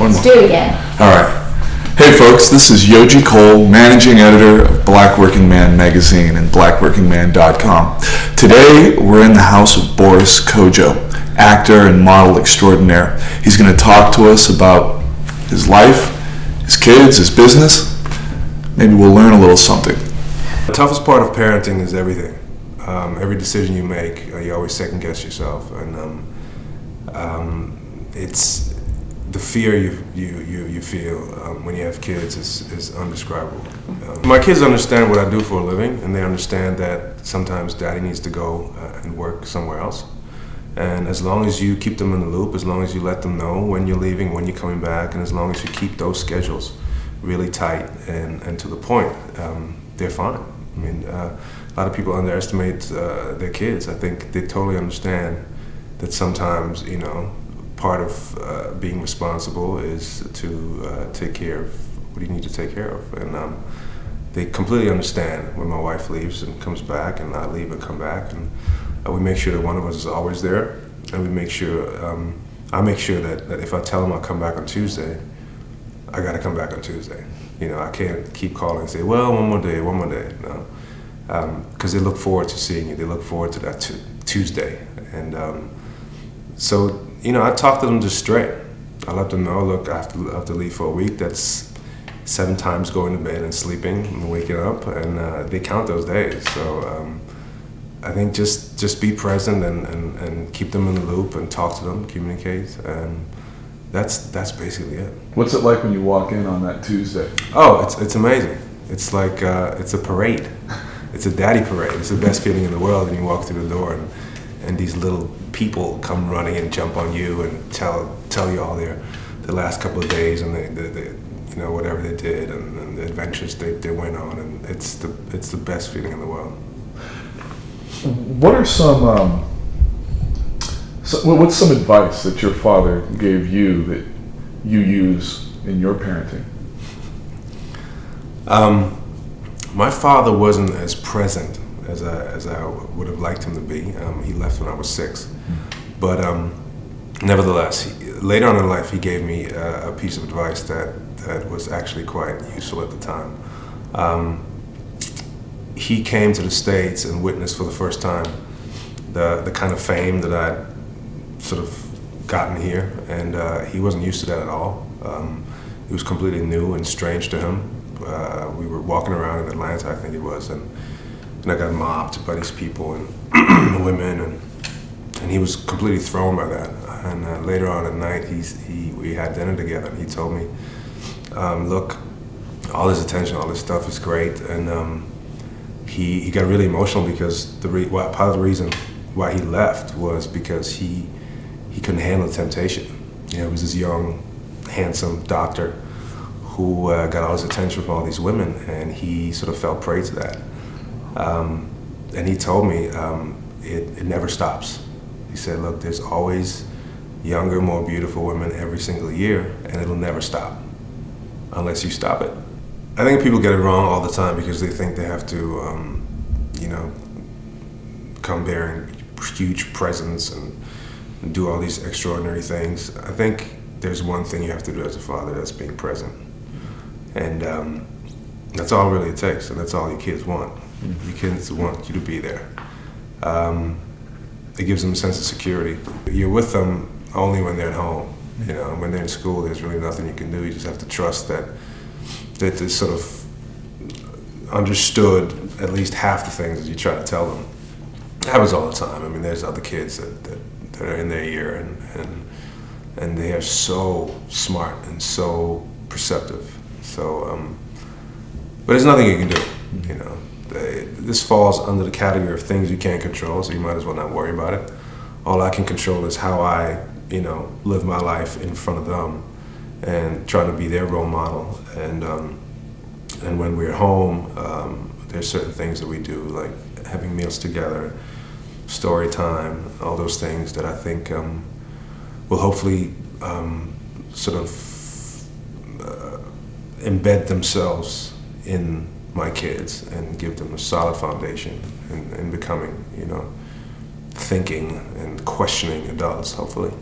Let's do it again. All right. Hey folks, this is Yoji Cole, managing editor of Black Working Man magazine and blackworkingman.com. Today we're in the house of Boris, Kodjoe, actor and model extraordinaire. He's going to talk to us about his life, his kids, his business. Maybe we'll learn a little something. The toughest part of parenting is everything. Every decision you make, you always second guess yourself, and it's the fear you feel when you have kids is indescribable. My kids understand what I do for a living, and they understand that sometimes Daddy needs to go and work somewhere else. And as long as you keep them in the loop, as long as you let them know when you're leaving, when you're coming back, and as long as you keep those schedules really tight and to the point, they're fine. I mean, a lot of people underestimate their kids. I think they totally understand that sometimes, part of being responsible is to take care of what you need to take care of. And they completely understand when my wife leaves and comes back, and I leave and come back. And we make sure that one of us is always there. And we make sure, I make sure that if I tell them I'll come back on Tuesday, I got to come back on Tuesday. I can't keep calling and say, well, one more day. No. Because they look forward to seeing you. They look forward to that Tuesday. And so, I talk to them just straight. I let them know, look, I have to leave for a week. That's 7 times going to bed and sleeping and waking up. And they count those days. So I think just be present and keep them in the loop and talk to them, communicate. And that's basically it. What's it like when you walk in on that Tuesday? Oh, it's amazing. It's like it's a parade. It's a daddy parade. It's the best feeling in the world. And you walk through the door, and these little people come running and jump on you and tell you all the last couple of days and the whatever they did and the adventures they went on, and it's the best feeling in the world. What are what's some advice that your father gave you that you use in your parenting? My father wasn't as present as I would have liked him to be. He left when I was 6. But nevertheless, later on in life, he gave me a piece of advice that was actually quite useful at the time. He came to the States and witnessed for the first time the kind of fame that I'd sort of gotten here, and he wasn't used to that at all. It was completely new and strange to him. We were walking around in Atlanta, I think it was, and I got mobbed by these people and women, and he was completely thrown by that. And later on at night, we had dinner together, and he told me, look, all this attention, all this stuff is great, and he got really emotional because part of the reason why he left was because he couldn't handle the temptation. He was this young, handsome doctor who got all his attention from all these women, and he sort of fell prey to that. And he told me it never stops. He said, look, there's always younger, more beautiful women every single year, and it'll never stop unless you stop it. I think people get it wrong all the time because they think they have to, come bearing huge presents and do all these extraordinary things. I think there's one thing you have to do as a father, that's being present. And that's all really it takes, and that's all your kids want. Your kids want you to be there. It gives them a sense of security. You're with them only when they're at home. When they're in school, there's really nothing you can do. You just have to trust that they sort of understood at least half the things that you try to tell them. It happens all the time. I mean, there's other kids that are in their year, and they are so smart and so perceptive. So, but there's nothing you can do. This falls under the category of things you can't control, so you might as well not worry about it. All I can control is how I, live my life in front of them, and trying to be their role model. And when we're home, there's certain things that we do, like having meals together, story time, all those things that I think will hopefully sort of embed themselves in my kids and give them a solid foundation in becoming, thinking and questioning adults, hopefully.